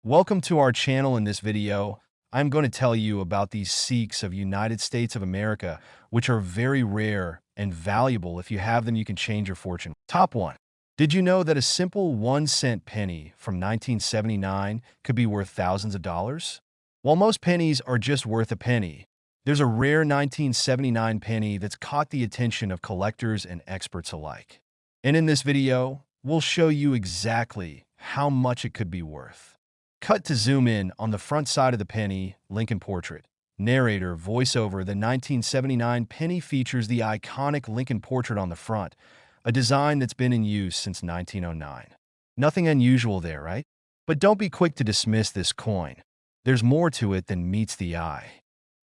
Welcome to our channel. In this video, I'm going to tell you about these Sikhs of United States of America, which are very rare and valuable. If you have them, you can change your fortune. Top 1. Did you know that a simple 1-cent penny from 1979 could be worth thousands of dollars? While most pennies are just worth a penny, there's a rare 1979 penny that's caught the attention of collectors and experts alike. And in this video, we'll show you exactly how much it could be worth. Cut to zoom in on the front side of the penny, Lincoln portrait. Narrator, voiceover. The 1979 penny features the iconic Lincoln portrait on the front, a design that's been in use since 1909. Nothing unusual there, right? But don't be quick to dismiss this coin. There's more to it than meets the eye.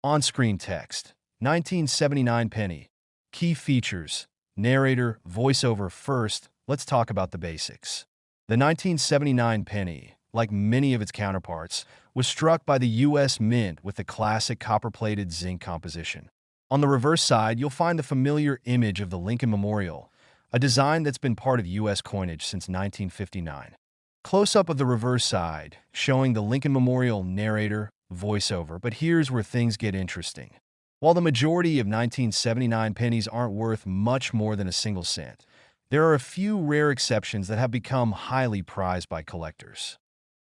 On-screen text. 1979 penny. Key features. Narrator, voiceover. First, let's talk about the basics. The 1979 penny, like many of its counterparts, was struck by the U.S. Mint with the classic copper-plated zinc composition. On the reverse side, you'll find the familiar image of the Lincoln Memorial, a design that's been part of U.S. coinage since 1959. Close-up of the reverse side, showing the Lincoln Memorial. Narrator, voiceover. But here's where things get interesting. While the majority of 1979 pennies aren't worth much more than a single cent, there are a few rare exceptions that have become highly prized by collectors.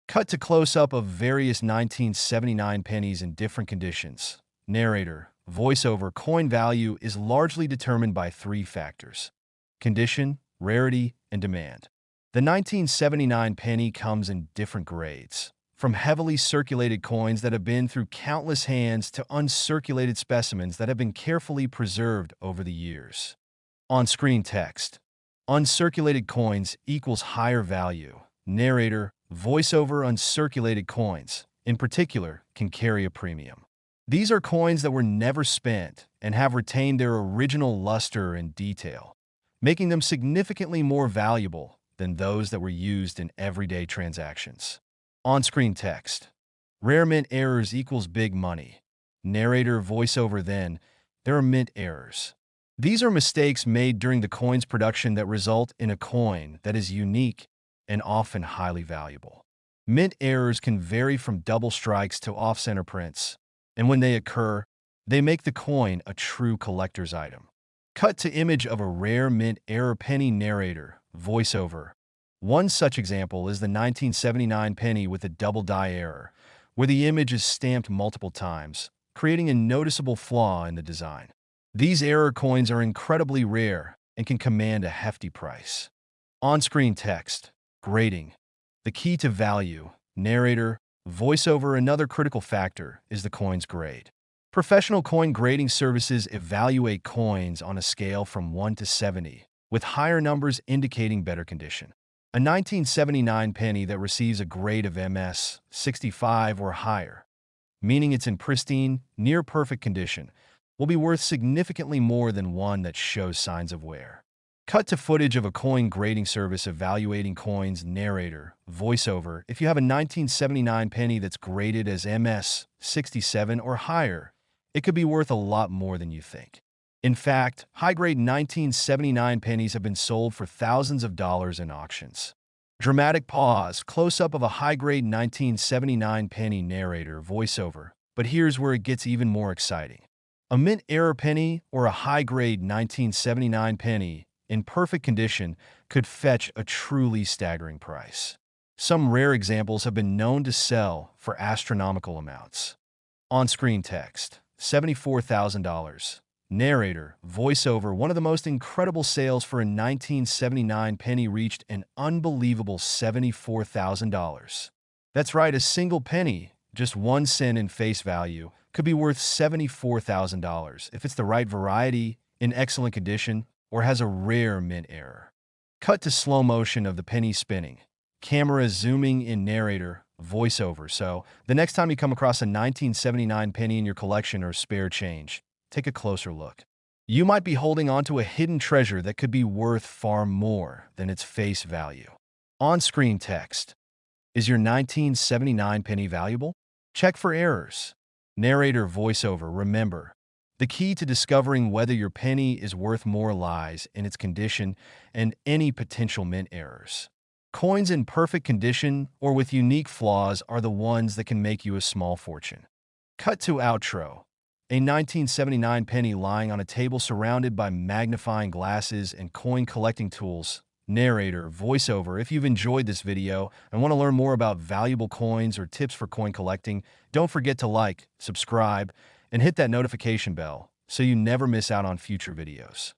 Cut to close-up of various 1979 pennies in different conditions. Narrator, voiceover. Coin value is largely determined by 3 factors: condition, rarity, and demand. The 1979 penny comes in different grades, from heavily circulated coins that have been through countless hands to uncirculated specimens that have been carefully preserved over the years. On-screen text. Uncirculated coins equals higher value. Narrator, voiceover. Uncirculated coins, in particular, can carry a premium. These are coins that were never spent and have retained their original luster and detail, making them significantly more valuable than those that were used in everyday transactions. On-screen text. Rare mint errors equals big money. Narrator, voiceover. Then, there are mint errors. These are mistakes made during the coin's production that result in a coin that is unique and often highly valuable. Mint errors can vary from double strikes to off-center prints, and when they occur, they make the coin a true collector's item. Cut to image of a rare mint error penny. Narrator, voiceover. One such example is the 1979 penny with a double die error, where the image is stamped multiple times, creating a noticeable flaw in the design. These error coins are incredibly rare and can command a hefty price. On-screen text. Grading. The key to value. Narrator, voiceover. Another critical factor is the coin's grade. Professional coin grading services evaluate coins on a scale from 1 to 70, with higher numbers indicating better condition. A 1979 penny that receives a grade of MS 65 or higher, meaning it's in pristine, near-perfect condition, will be worth significantly more than one that shows signs of wear. Cut to footage of a coin grading service evaluating coins. Narrator, voiceover. If you have a 1979 penny that's graded as MS 67 or higher, it could be worth a lot more than you think. In fact, high-grade 1979 pennies have been sold for thousands of dollars in auctions. Dramatic pause. Close-up of a high-grade 1979 penny. Narrator, voiceover. But here's where it gets even more exciting. A mint error penny or a high-grade 1979 penny in perfect condition could fetch a truly staggering price. Some rare examples have been known to sell for astronomical amounts. On-screen text. $74,000. Narrator, voiceover. One of the most incredible sales for a 1979 penny reached an unbelievable $74,000. That's right, a single penny, just 1 cent in face value, could be worth $74,000 if it's the right variety, in excellent condition, or has a rare mint error. Cut to slow motion of the penny spinning. Camera zooming in. Narrator, voiceover. So, the next time you come across a 1979 penny in your collection or spare change, take a closer look. You might be holding onto a hidden treasure that could be worth far more than its face value. On-screen text. Is your 1979 penny valuable? Check for errors. Narrator, voiceover. Remember, the key to discovering whether your penny is worth more lies in its condition and any potential mint errors. Coins in perfect condition or with unique flaws are the ones that can make you a small fortune. Cut to outro. A 1979 penny lying on a table surrounded by magnifying glasses and coin collecting tools. Narrator, voiceover. If you've enjoyed this video and want to learn more about valuable coins or tips for coin collecting, don't forget to like, subscribe, and hit that notification bell so you never miss out on future videos.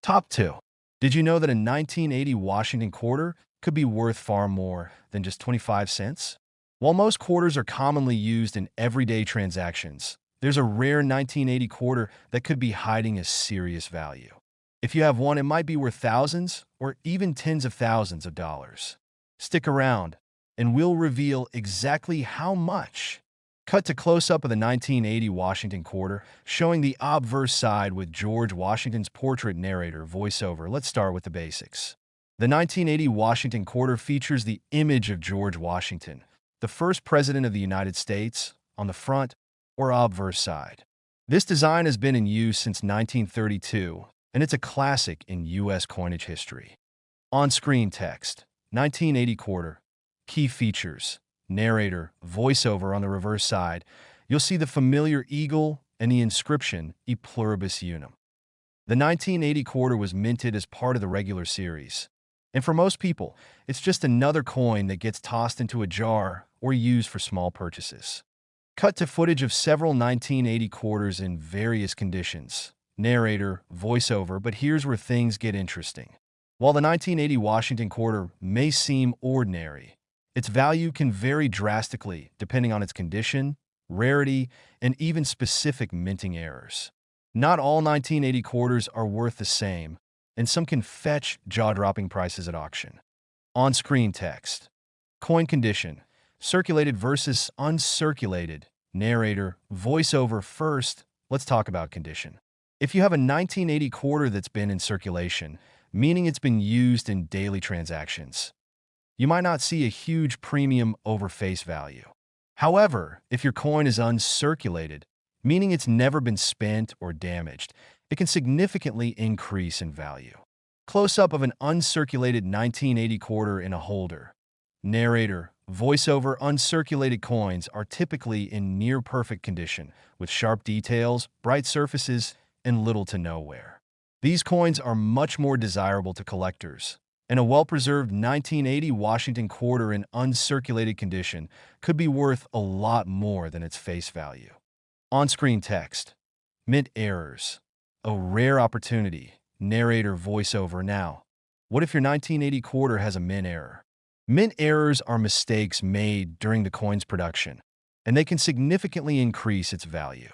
Top 2. Did you know that a 1980 Washington quarter could be worth far more than just 25 cents? While most quarters are commonly used in everyday transactions, there's a rare 1980 quarter that could be hiding a serious value. If you have one, it might be worth thousands or even tens of thousands of dollars. Stick around, and we'll reveal exactly how much. Cut to close-up of the 1980 Washington quarter, showing the obverse side with George Washington's portrait. Narrator, voiceover. Let's start with the basics. The 1980 Washington quarter features the image of George Washington, the first president of the United States, on the front or obverse side. This design has been in use since 1932, and it's a classic in U.S. coinage history. On-screen text, 1980 quarter, key features, narrator, voiceover. On the reverse side, you'll see the familiar eagle and the inscription, E pluribus unum. The 1980 quarter was minted as part of the regular series, and for most people, it's just another coin that gets tossed into a jar or used for small purchases. Cut to footage of several 1980 quarters in various conditions. Narrator, voiceover. But here's where things get interesting. While the 1980 Washington quarter may seem ordinary, its value can vary drastically depending on its condition, rarity, and even specific minting errors. Not all 1980 quarters are worth the same, and some can fetch jaw-dropping prices at auction. On-screen text. Coin condition. Circulated versus uncirculated. Narrator, voiceover. First, let's talk about condition. If you have a 1980 quarter that's been in circulation, meaning it's been used in daily transactions, you might not see a huge premium over face value. However, if your coin is uncirculated, meaning it's never been spent or damaged, it can significantly increase in value. Close-up of an uncirculated 1980 quarter in a holder. Narrator, voiceover. Uncirculated coins are typically in near-perfect condition, with sharp details, bright surfaces, and little to no wear. These coins are much more desirable to collectors, and a well-preserved 1980 Washington quarter in uncirculated condition could be worth a lot more than its face value. On-screen text. Mint errors. A rare opportunity. Narrator, voiceover. Now, what if your 1980 quarter has a mint error? Mint errors are mistakes made during the coin's production, and they can significantly increase its value.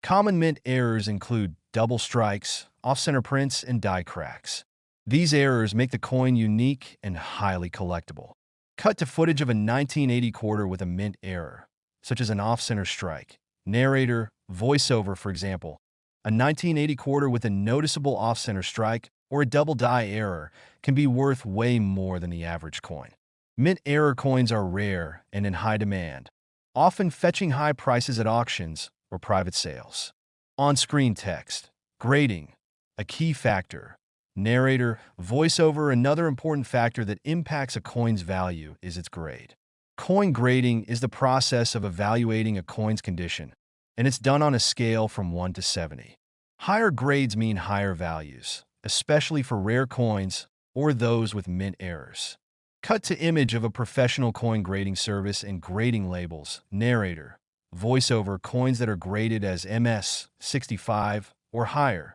Common mint errors include double strikes, off-center prints, and die cracks. These errors make the coin unique and highly collectible. Cut to footage of a 1980 quarter with a mint error, such as an off-center strike. Narrator, voiceover. For example, a 1980 quarter with a noticeable off-center strike or a double die error can be worth way more than the average coin. Mint error coins are rare and in high demand, often fetching high prices at auctions or private sales. On-screen text. Grading. A key factor. Narrator, voiceover. Another important factor that impacts a coin's value is its grade. Coin grading is the process of evaluating a coin's condition, and it's done on a scale from 1 to 70. Higher grades mean higher values, especially for rare coins or those with mint errors. Cut to image of a professional coin grading service and grading labels. Narrator, voiceover. Coins that are graded as MS 65 or higher,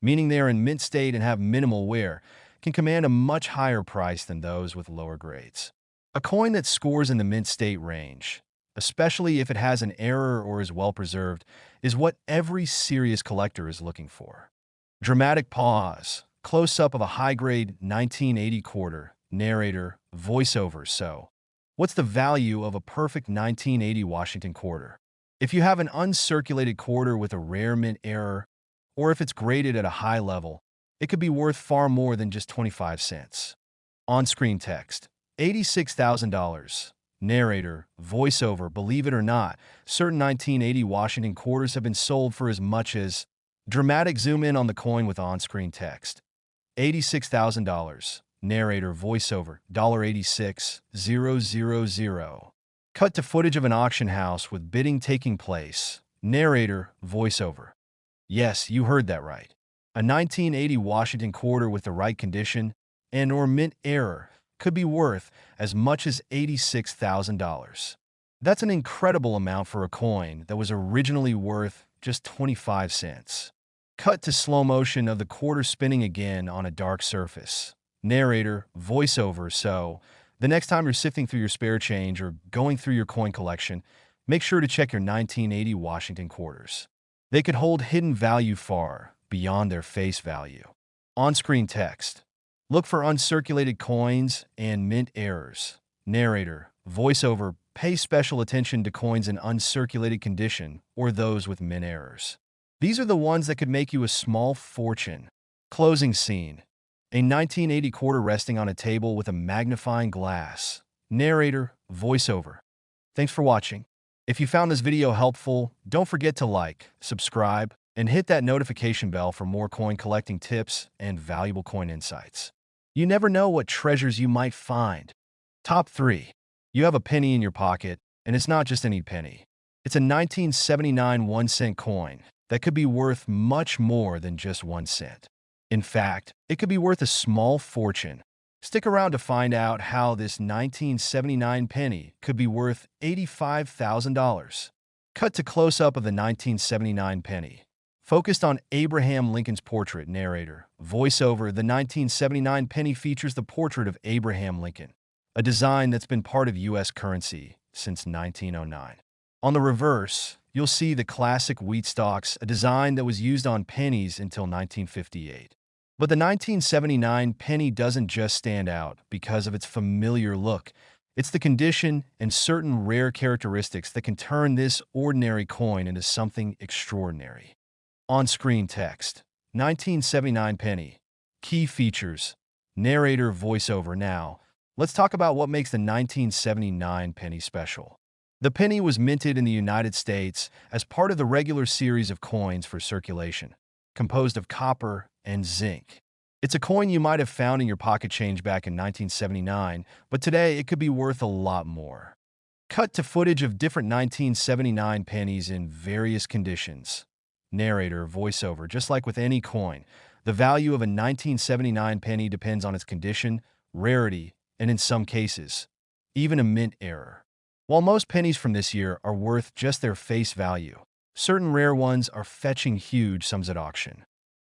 meaning they are in mint state and have minimal wear, can command a much higher price than those with lower grades. A coin that scores in the mint state range, especially if it has an error or is well preserved, is what every serious collector is looking for. Dramatic pause. Close-up of a high-grade 1980 quarter. Narrator, voiceover. So, what's the value of a perfect 1980 Washington quarter? If you have an uncirculated quarter with a rare mint error, or if it's graded at a high level, it could be worth far more than just 25 cents. On-screen text. $86,000. Narrator, voiceover. Believe it or not, certain 1980 Washington quarters have been sold for as much as... Dramatic zoom in on the coin with on-screen text. $86,000. Narrator voiceover $86,000. Cut to footage of an auction house with bidding taking place. Narrator voiceover. Yes, you heard that right. A 1980 Washington quarter with the right condition and or mint error could be worth as much as $86,000. That's an incredible amount for a coin that was originally worth just 25 cents. Cut to slow motion of the quarter spinning again on a dark surface. Narrator voiceover. So, the next time you're sifting through your spare change or going through your coin collection, make sure to check your 1980 Washington quarters. They could hold hidden value far beyond their face value. On-screen text. Look for uncirculated coins and mint errors. Narrator voiceover. Pay special attention to coins in uncirculated condition or those with mint errors. These are the ones that could make you a small fortune. Closing scene. A 1980 quarter resting on a table with a magnifying glass. Narrator voiceover. Thanks for watching. If you found this video helpful, don't forget to like, subscribe, and hit that notification bell for more coin collecting tips and valuable coin insights. You never know what treasures you might find. Top 3. You have a penny in your pocket, and it's not just any penny. It's a 1979 1-cent coin that could be worth much more than just 1 cent. In fact, it could be worth a small fortune. Stick around to find out how this 1979 penny could be worth $85,000. Cut to close-up of the 1979 penny. Focused on Abraham Lincoln's portrait. Narrator voiceover. The 1979 penny features the portrait of Abraham Lincoln, a design that's been part of U.S. currency since 1909. On the reverse, you'll see the classic wheat stalks, a design that was used on pennies until 1958. But the 1979 penny doesn't just stand out because of its familiar look. It's the condition and certain rare characteristics that can turn this ordinary coin into something extraordinary. On-screen text. 1979 penny. Key features. Narrator voiceover. Now, let's talk about what makes the 1979 penny special. The penny was minted in the United States as part of the regular series of coins for circulation, composed of copper and zinc. It's a coin you might have found in your pocket change back in 1979, but today it could be worth a lot more. Cut to footage of different 1979 pennies in various conditions. Narrator voiceover. Just like with any coin, the value of a 1979 penny depends on its condition, rarity, and in some cases, even a mint error. While most pennies from this year are worth just their face value, certain rare ones are fetching huge sums at auction.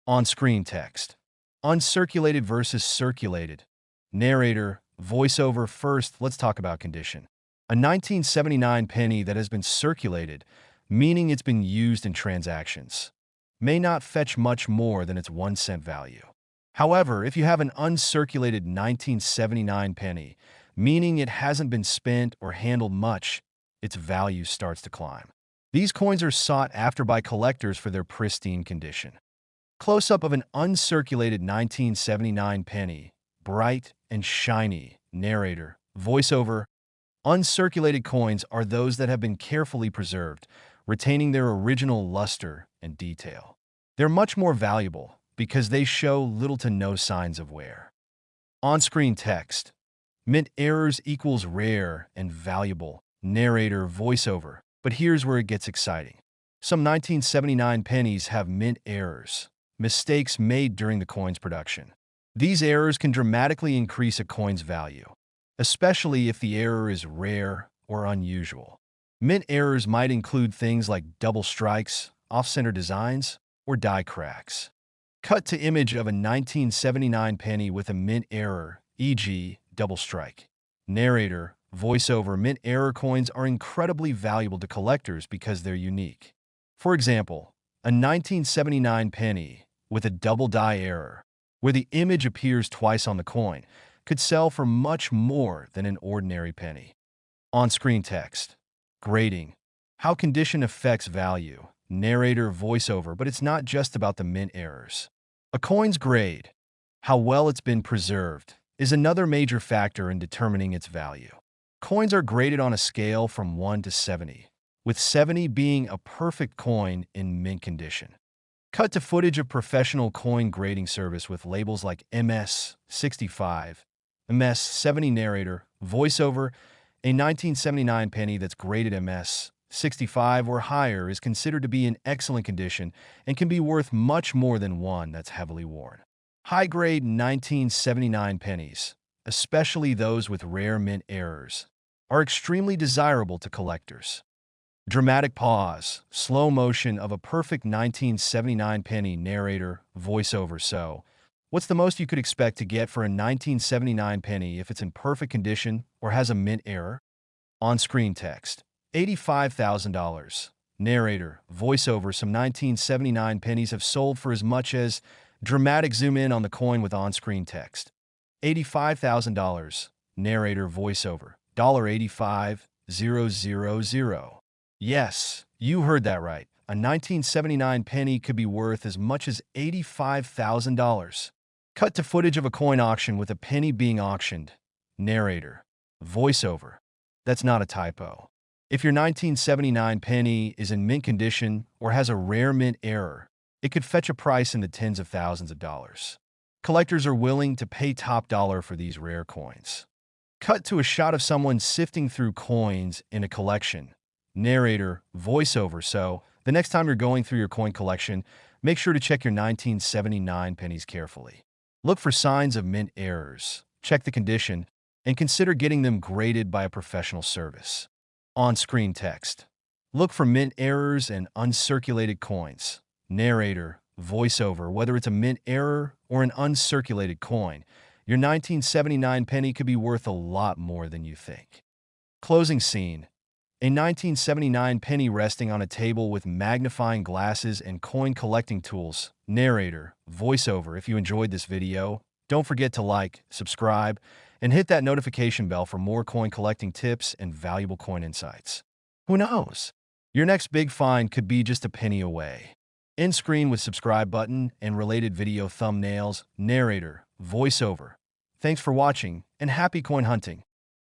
On-screen text. Uncirculated versus circulated. Narrator voiceover. First, let's talk about condition. A 1979 penny that has been circulated, meaning it's been used in transactions, may not fetch much more than its 1 cent value. However, if you have an uncirculated 1979 penny, meaning it hasn't been spent or handled much, its value starts to climb. These coins are sought after by collectors for their pristine condition. Close-up of an uncirculated 1979 penny, bright and shiny. Narrator voiceover. Uncirculated coins are those that have been carefully preserved, retaining their original luster and detail. They're much more valuable because they show little to no signs of wear. On-screen text. Mint errors equals rare and valuable. Narrator voiceover. But here's where it gets exciting. Some 1979 pennies have mint errors, mistakes made during the coin's production. These errors can dramatically increase a coin's value, especially if the error is rare or unusual. Mint errors might include things like double strikes, off-center designs, or die cracks. Cut to image of a 1979 penny with a mint error, e.g., double strike. Narrator voiceover. Mint error coins are incredibly valuable to collectors because they're unique. For example, a 1979 penny with a double die error, where the image appears twice on the coin, could sell for much more than an ordinary penny. On-screen text. Grading. How condition affects value. Narrator voiceover. But it's not just about the mint errors. A coin's grade, how well it's been preserved, is another major factor in determining its value. Coins are graded on a scale from 1 to 70, with 70 being a perfect coin in mint condition. Cut to footage of professional coin grading service with labels like MS-65, MS-70 narrator, voiceover. A 1979 penny that's graded MS-65 or higher is considered to be in excellent condition and can be worth much more than one that's heavily worn. High-grade 1979 pennies, especially those with rare mint errors, are extremely desirable to collectors. Dramatic pause, slow motion of a perfect 1979 penny narrator, voiceover. So, what's the most you could expect to get for a 1979 penny if it's in perfect condition or has a mint error? On-screen text. $85,000. Narrator, voiceover. Some 1979 pennies have sold for as much as dramatic zoom in on the coin with on-screen text. $85,000. Narrator, voiceover. $85,000. Yes, you heard that right. A 1979 penny could be worth as much as $85,000. Cut to footage of a coin auction with a penny being auctioned. Narrator. Voiceover. That's not a typo. If your 1979 penny is in mint condition or has a rare mint error, it could fetch a price in the tens of thousands of dollars. Collectors are willing to pay top dollar for these rare coins. Cut to a shot of someone sifting through coins in a collection. Narrator, voiceover. So, the next time you're going through your coin collection, make sure to check your 1979 pennies carefully. Look for signs of mint errors, check the condition, and consider getting them graded by a professional service. On-screen text. Look for mint errors and uncirculated coins. Narrator, voiceover. Whether it's a mint error or an uncirculated coin, your 1979 penny could be worth a lot more than you think. Closing scene. A 1979 penny resting on a table with magnifying glasses and coin collecting tools. Narrator, voiceover. If you enjoyed this video, don't forget to like, subscribe, and hit that notification bell for more coin collecting tips and valuable coin insights. Who knows? Your next big find could be just a penny away. End screen with subscribe button and related video thumbnails. Narrator, voiceover. Thanks for watching and happy coin hunting.